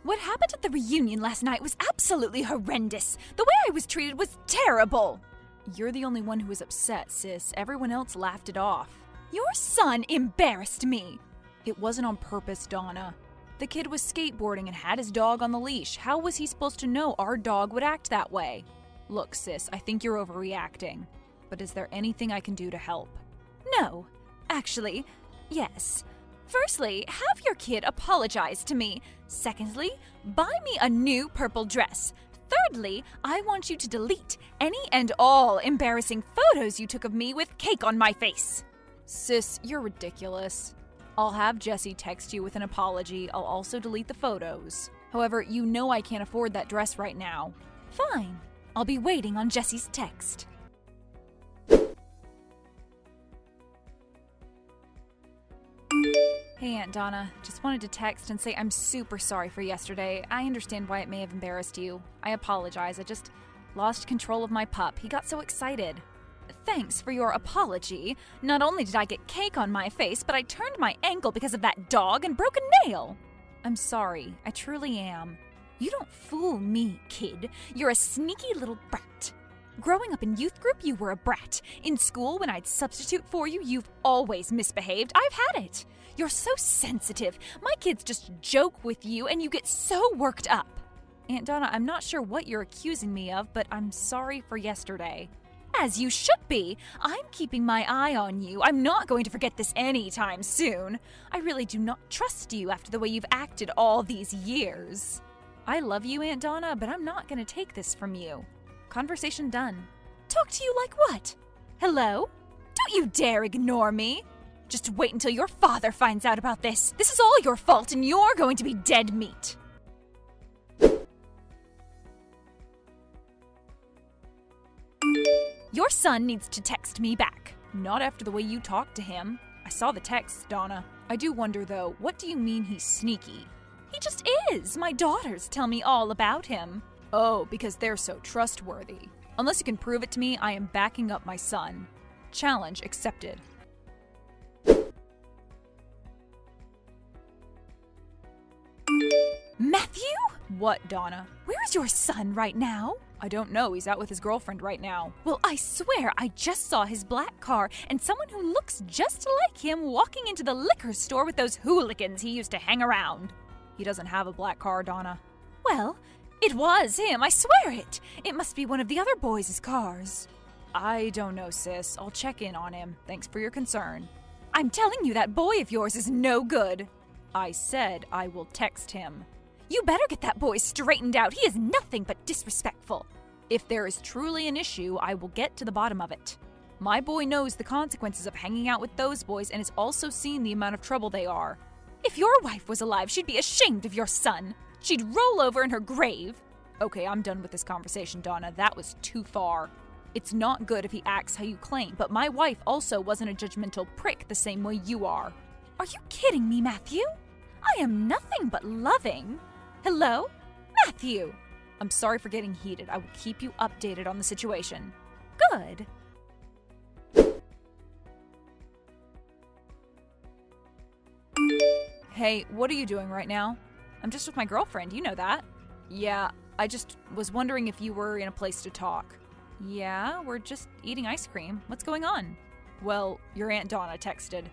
What happened at the reunion last night was absolutely horrendous. The way I was treated was terrible. You're the only one who was upset, sis. Everyone else laughed it off. Your son embarrassed me. It wasn't on purpose, Donna. The kid was skateboarding and had his dog on the leash. How was he supposed to know our dog would act that way? Look, sis, I think you're overreacting. But is there anything I can do to help? No. Actually, yes. Firstly, have your kid apologize to me. Secondly, buy me a new purple dress. Thirdly, I want you to delete any and all embarrassing photos you took of me with cake on my face. Sis, you're ridiculous. I'll have Jesse text you with an apology. I'll also delete the photos. However, you know I can't afford that dress right now. Fine. I'll be waiting on Jesse's text. Hey, Aunt Donna. Just wanted to text and say I'm super sorry for yesterday. I understand why it may have embarrassed you. I apologize. I just lost control of my pup. He got so excited. Thanks for your apology. Not only did I get cake on my face, but I turned my ankle because of that dog and broke a nail. I'm sorry. I truly am. You don't fool me, kid. You're a sneaky little brat. Growing up in youth group, you were a brat. In school, when I'd substitute for you, you've always misbehaved. I've had it. You're so sensitive. My kids just joke with you, and you get so worked up. Aunt Donna, I'm not sure what you're accusing me of, but I'm sorry for yesterday. As you should be. I'm keeping my eye on you. I'm not going to forget this anytime soon. I really do not trust you after the way you've acted all these years. I love you, Aunt Donna, but I'm not going to take this from you. Conversation done. Talk to you like what? Hello? Don't you dare ignore me. Just wait until your father finds out about this. This is all your fault, and you're going to be dead meat. Your son needs to text me back. Not after the way you talked to him. I saw the texts, Donna. I do wonder, though, what do you mean he's sneaky? He just is. My daughters tell me all about him. Oh, because they're so trustworthy. Unless you can prove it to me, I am backing up my son. Challenge accepted. Matthew? What, Donna? Where's your son right now? I don't know. He's out with his girlfriend right now. Well, I swear I just saw his black car and someone who looks just like him walking into the liquor store with those hooligans he used to hang around. He doesn't have a black car, Donna. Well, it was him, I swear it. It must be one of the other boys' cars. I don't know, sis. I'll check in on him. Thanks for your concern. I'm telling you that boy of yours is no good. I said I will text him. You better get that boy straightened out. He is nothing but disrespectful. If there is truly an issue, I will get to the bottom of it. My boy knows the consequences of hanging out with those boys and has also seen the amount of trouble they are. If your wife was alive, she'd be ashamed of your son. She'd roll over in her grave. Okay, I'm done with this conversation, Donna. That was too far. It's not good if he acts how you claim, but my wife also wasn't a judgmental prick the same way you are. Are you kidding me, Matthew? I am nothing but loving. Hello? Matthew! I'm sorry for getting heated. I will keep you updated on the situation. Good. Hey, what are you doing right now? I'm just with my girlfriend, you know that. Yeah, I just was wondering if you were in a place to talk. Yeah, we're just eating ice cream. What's going on? Well, your Aunt Donna texted.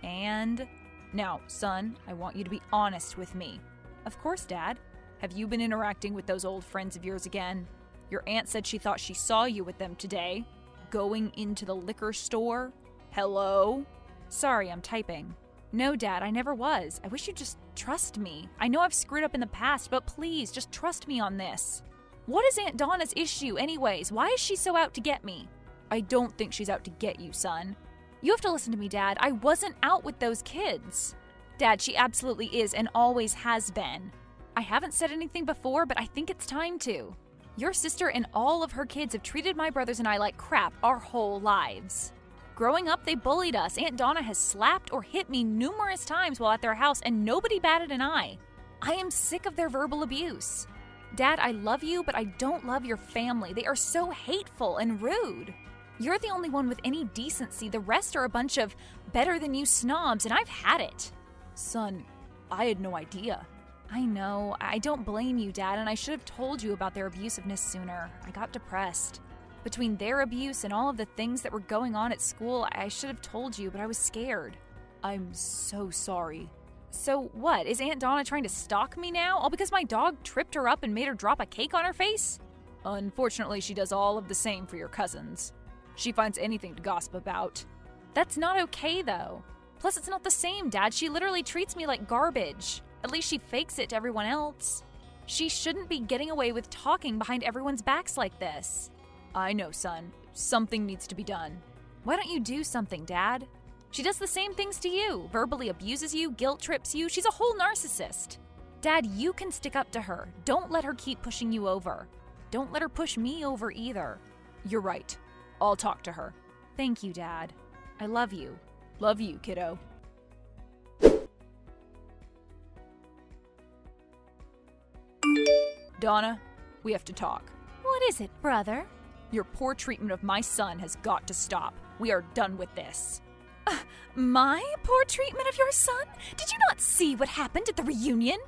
And? Now, son, I want you to be honest with me. Of course, Dad. Have you been interacting with those old friends of yours again? Your aunt said she thought she saw you with them today. Going into the liquor store? Hello? Sorry, I'm typing. No, Dad, I never was. I wish you'd just trust me. I know I've screwed up in the past, but please, just trust me on this. What is Aunt Donna's issue anyways? Why is she so out to get me? I don't think she's out to get you, son. You have to listen to me, Dad. I wasn't out with those kids. Dad, she absolutely is and always has been. I haven't said anything before, but I think it's time to. Your sister and all of her kids have treated my brothers and I like crap our whole lives. Growing up, they bullied us. Aunt Donna has slapped or hit me numerous times while at their house, and nobody batted an eye. I am sick of their verbal abuse. Dad, I love you, but I don't love your family. They are so hateful and rude. You're the only one with any decency. The rest are a bunch of better-than-you snobs, and I've had it. Son, I had no idea. I know. I don't blame you, Dad, and I should have told you about their abusiveness sooner. I got depressed. Between their abuse and all of the things that were going on at school, I should have told you, but I was scared. I'm so sorry. So what? Is Aunt Donna trying to stalk me now? All because my dog tripped her up and made her drop a cake on her face? Unfortunately, she does all of the same for your cousins. She finds anything to gossip about. That's not okay, though. Plus, it's not the same, Dad. She literally treats me like garbage. At least she fakes it to everyone else. She shouldn't be getting away with talking behind everyone's backs like this. I know, son. Something needs to be done. Why don't you do something, Dad? She does the same things to you. Verbally abuses you, guilt trips you. She's a whole narcissist. Dad, you can stick up to her. Don't let her keep pushing you over. Don't let her push me over either. You're right. I'll talk to her. Thank you, Dad. I love you. Love you, kiddo. Donna, we have to talk. What is it, brother? Your poor treatment of my son has got to stop. We are done with this. My poor treatment of your son? Did you not see what happened at the reunion?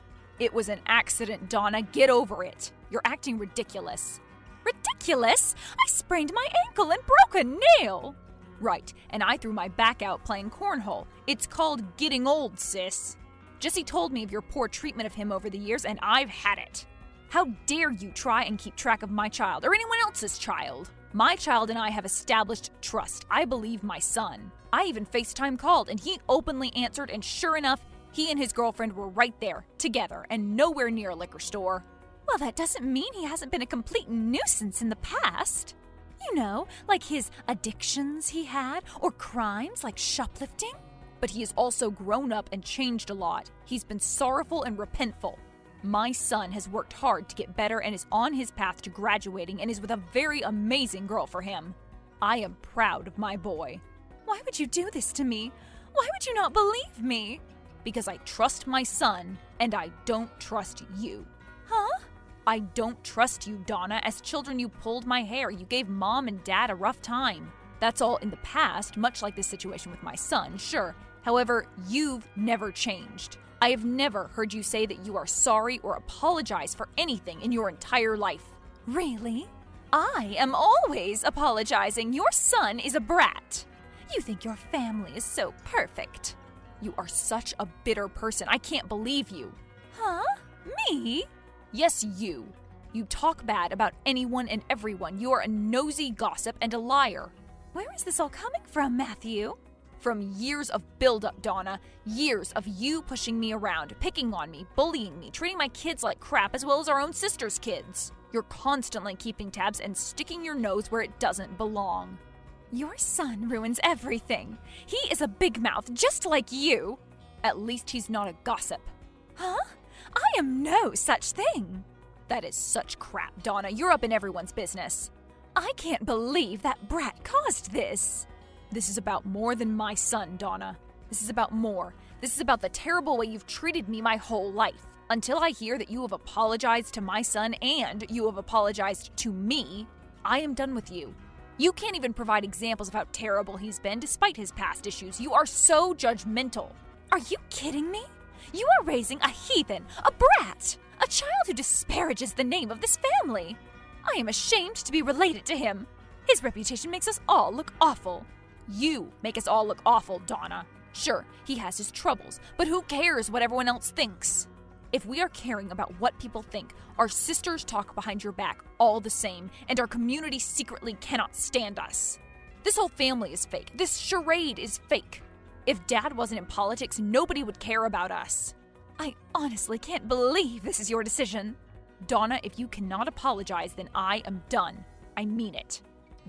It was an accident, Donna. Get over it. You're acting ridiculous. Ridiculous? I sprained my ankle and broke a nail. Right, and I threw my back out playing cornhole. It's called getting old, sis. Jesse told me of your poor treatment of him over the years, and I've had it. How dare you try and keep track of my child or anyone else's child? My child and I have established trust. I believe my son. I even FaceTime called, and he openly answered, and sure enough, he and his girlfriend were right there, together, and nowhere near a liquor store. Well, that doesn't mean he hasn't been a complete nuisance in the past. You know, like his addictions he had, or crimes like shoplifting. But he has also grown up and changed a lot. He's been sorrowful and repentful. My son has worked hard to get better and is on his path to graduating and is with a very amazing girl for him. I am proud of my boy. Why would you do this to me? Why would you not believe me? Because I trust my son, and I don't trust you. Huh? I don't trust you, Donna. As children, you pulled my hair. You gave Mom and Dad a rough time. That's all in the past, much like this situation with my son, sure. However, you've never changed. I have never heard you say that you are sorry or apologize for anything in your entire life. Really? I am always apologizing. Your son is a brat. You think your family is so perfect. You are such a bitter person. I can't believe you. Huh? Me? Yes, you. You talk bad about anyone and everyone. You are a nosy gossip and a liar. Where is this all coming from, Matthew? From years of build-up, Donna. Years of you pushing me around, picking on me, bullying me, treating my kids like crap as well as our own sister's kids. You're constantly keeping tabs and sticking your nose where it doesn't belong. Your son ruins everything. He is a big mouth just like you. At least he's not a gossip. Huh? I am no such thing. That is such crap, Donna. You're up in everyone's business. I can't believe that brat caused this. This is about more than my son, Donna. This is about more. This is about the terrible way you've treated me my whole life. Until I hear that you have apologized to my son and you have apologized to me, I am done with you. You can't even provide examples of how terrible he's been despite his past issues. You are so judgmental. Are you kidding me? You are raising a heathen, a brat, a child who disparages the name of this family. I am ashamed to be related to him. His reputation makes us all look awful. You make us all look awful, Donna. Sure, he has his troubles, but who cares what everyone else thinks? If we are caring about what people think, our sisters talk behind your back all the same, and our community secretly cannot stand us. This whole family is fake. This charade is fake. If Dad wasn't in politics, nobody would care about us. I honestly can't believe this is your decision. Donna, if you cannot apologize, then I am done. I mean it.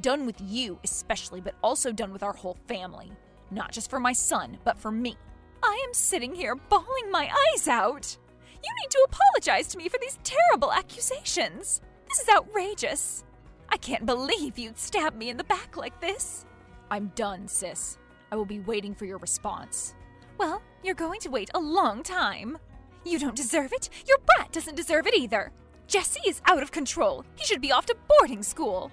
Done with you especially, but also done with our whole family. Not just for my son, but for me. I am sitting here bawling my eyes out. You need to apologize to me for these terrible accusations. This is outrageous. I can't believe you'd stab me in the back like this. I'm done, sis. I will be waiting for your response. Well, you're going to wait a long time. You don't deserve it. Your brat doesn't deserve it either. Jesse is out of control. He should be off to boarding school.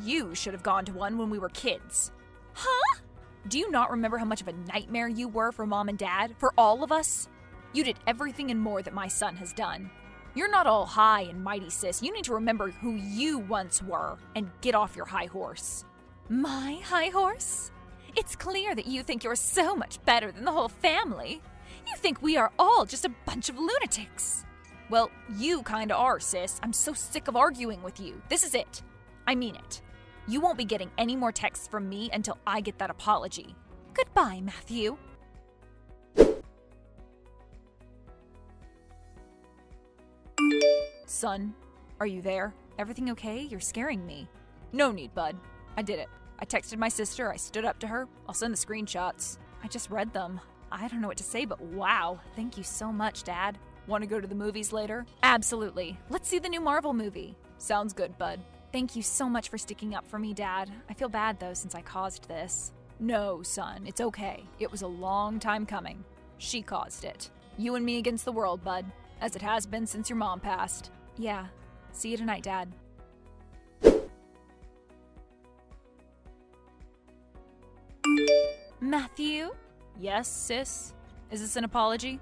You should have gone to one when we were kids. Huh? Do you not remember how much of a nightmare you were for Mom and Dad? For all of us? You did everything and more that my son has done. You're not all high and mighty, sis. You need to remember who you once were and get off your high horse. My high horse? It's clear that you think you're so much better than the whole family. You think we are all just a bunch of lunatics. Well, you kinda are, sis. I'm so sick of arguing with you. This is it. I mean it. You won't be getting any more texts from me until I get that apology. Goodbye, Matthew. Son, are you there? Everything okay? You're scaring me. No need, bud. I did it. I texted my sister. I stood up to her. I'll send the screenshots. I just read them. I don't know what to say, but wow. Thank you so much, Dad. Want to go to the movies later? Absolutely. Let's see the new Marvel movie. Sounds good, bud. Thank you so much for sticking up for me, Dad. I feel bad, though, since I caused this. No, son. It's okay. It was a long time coming. She caused it. You and me against the world, bud. As it has been since your mom passed. Yeah. See you tonight, Dad. Matthew? Yes, sis? Is this an apology?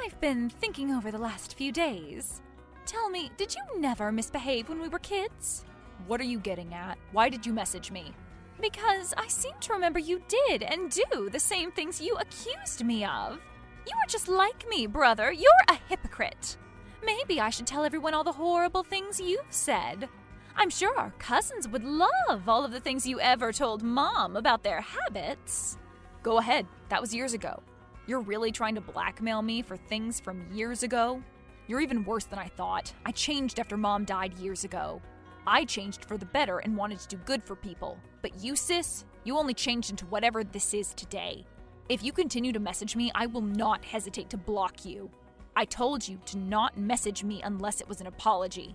I've been thinking over the last few days. Tell me, did you never misbehave when we were kids? What are you getting at? Why did you message me? Because I seem to remember you did and do the same things you accused me of. You are just like me, brother. You're a hypocrite. Maybe I should tell everyone all the horrible things you've said. I'm sure our cousins would love all of the things you ever told Mom about their habits. Go ahead. That was years ago. You're really trying to blackmail me for things from years ago? You're even worse than I thought. I changed after Mom died years ago. I changed for the better and wanted to do good for people. But you, sis, you only changed into whatever this is today. If you continue to message me, I will not hesitate to block you. I told you to not message me unless it was an apology.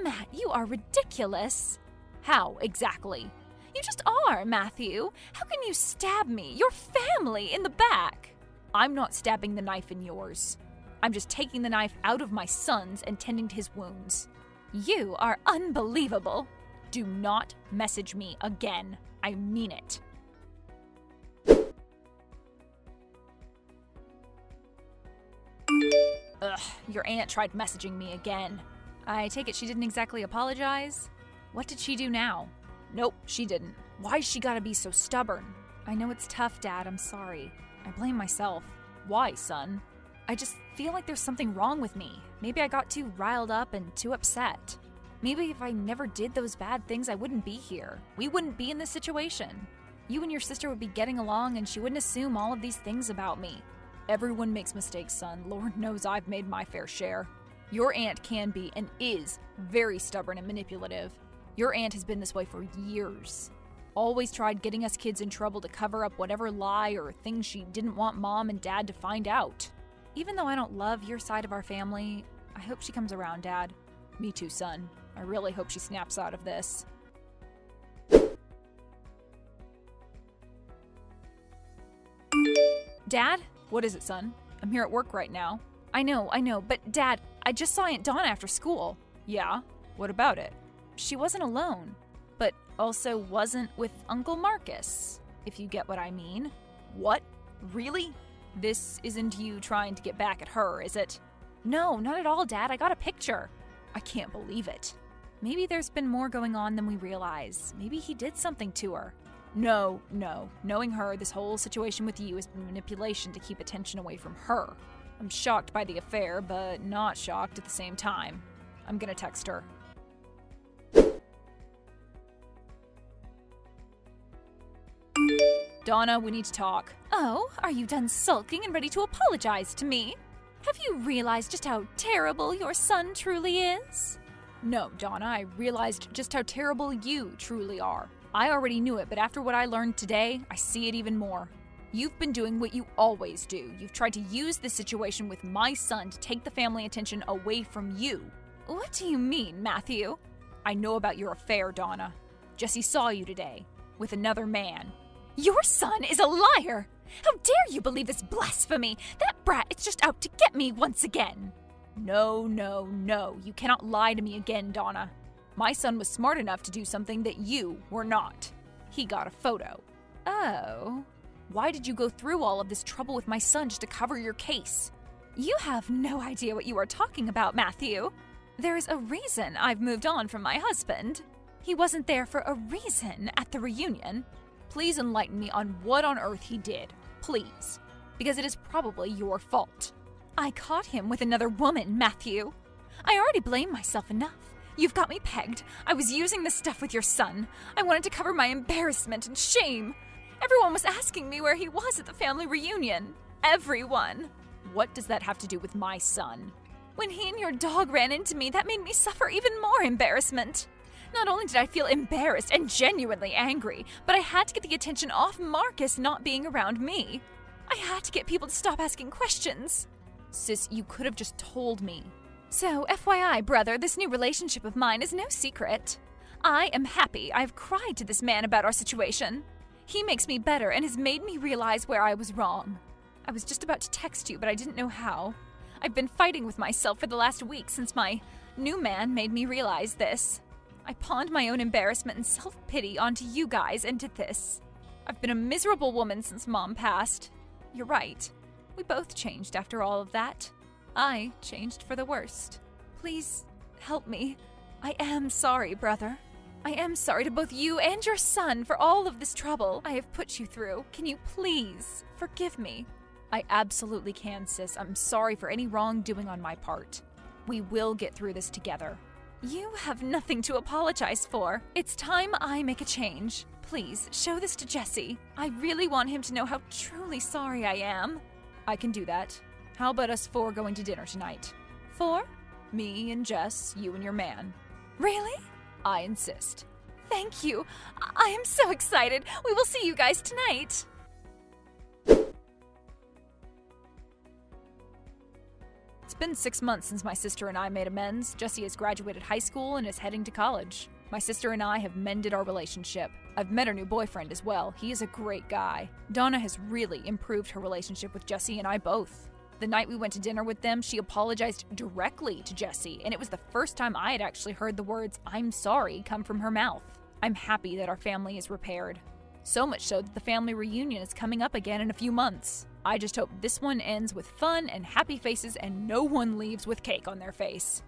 Matt, you are ridiculous. How exactly? You just are, Matthew. How can you stab me, your family, in the back? I'm not stabbing the knife in yours. I'm just taking the knife out of my son's and tending to his wounds. You are unbelievable. Do not message me again. I mean it. Ugh, your aunt tried messaging me again. I take it she didn't exactly apologize? What did she do now? Nope, she didn't. Why's she gotta be so stubborn? I know it's tough, Dad. I'm sorry. I blame myself. Why, son? I just feel like there's something wrong with me. Maybe I got too riled up and too upset. Maybe if I never did those bad things, I wouldn't be here. We wouldn't be in this situation. You and your sister would be getting along and she wouldn't assume all of these things about me. Everyone makes mistakes, son. Lord knows I've made my fair share. Your aunt can be and is very stubborn and manipulative. Your aunt has been this way for years. Always tried getting us kids in trouble to cover up whatever lie or things she didn't want Mom and Dad to find out. Even though I don't love your side of our family, I hope she comes around, Dad. Me too, son. I really hope she snaps out of this. Dad? What is it, son? I'm here at work right now. I know, but Dad, I just saw Aunt Donna after school. Yeah? What about it? She wasn't alone, but also wasn't with Uncle Marcus, if you get what I mean. What? Really? This isn't you trying to get back at her, is it? No, not at all, Dad. I got a picture. I can't believe it. Maybe there's been more going on than we realize. Maybe he did something to her. No. Knowing her, this whole situation with you has been manipulation to keep attention away from her. I'm shocked by the affair, but not shocked at the same time. I'm gonna text her. Donna, we need to talk. Oh, are you done sulking and ready to apologize to me? Have you realized just how terrible your son truly is? No, Donna, I realized just how terrible you truly are. I already knew it, but after what I learned today, I see it even more. You've been doing what you always do. You've tried to use this situation with my son to take the family attention away from you. What do you mean, Matthew? I know about your affair, Donna. Jesse saw you today, with another man. Your son is a liar! How dare you believe this blasphemy? That brat is just out to get me once again. No. You cannot lie to me again, Donna. My son was smart enough to do something that you were not. He got a photo. Oh. Why did you go through all of this trouble with my son just to cover your case? You have no idea what you are talking about, Matthew. There's a reason I've moved on from my husband. He wasn't there for a reason at the reunion. Please enlighten me on what on earth he did. Please. Because it is probably your fault. I caught him with another woman, Matthew. I already blame myself enough. You've got me pegged. I was using this stuff with your son. I wanted to cover my embarrassment and shame. Everyone was asking me where he was at the family reunion. Everyone. What does that have to do with my son? When he and your dog ran into me, that made me suffer even more embarrassment. Not only did I feel embarrassed and genuinely angry, but I had to get the attention off Marcus not being around me. I had to get people to stop asking questions. Sis, you could have just told me. So, FYI, brother, this new relationship of mine is no secret. I am happy I've cried to this man about our situation. He makes me better and has made me realize where I was wrong. I was just about to text you, but I didn't know how. I've been fighting with myself for the last week since my new man made me realize this. I pawned my own embarrassment and self-pity onto you guys and did this. I've been a miserable woman since Mom passed. You're right. We both changed after all of that. I changed for the worst. Please help me. I am sorry, brother. I am sorry to both you and your son for all of this trouble I have put you through. Can you please forgive me? I absolutely can, sis. I'm sorry for any wrongdoing on my part. We will get through this together. You have nothing to apologize for. It's time I make a change. Please, show this to Jesse. I really want him to know how truly sorry I am. I can do that. How about us 4 going to dinner tonight? 4? Me and Jess, you and your man. Really? I insist. Thank you. I am so excited. We will see you guys tonight. It's been 6 months since my sister and I made amends. Jesse has graduated high school and is heading to college. My sister and I have mended our relationship. I've met her new boyfriend as well. He is a great guy. Donna has really improved her relationship with Jesse and I both. The night we went to dinner with them, she apologized directly to Jesse, and it was the first time I had actually heard the words, "I'm sorry," come from her mouth. I'm happy that our family is repaired. So much so that the family reunion is coming up again in a few months. I just hope this one ends with fun and happy faces and no one leaves with cake on their face.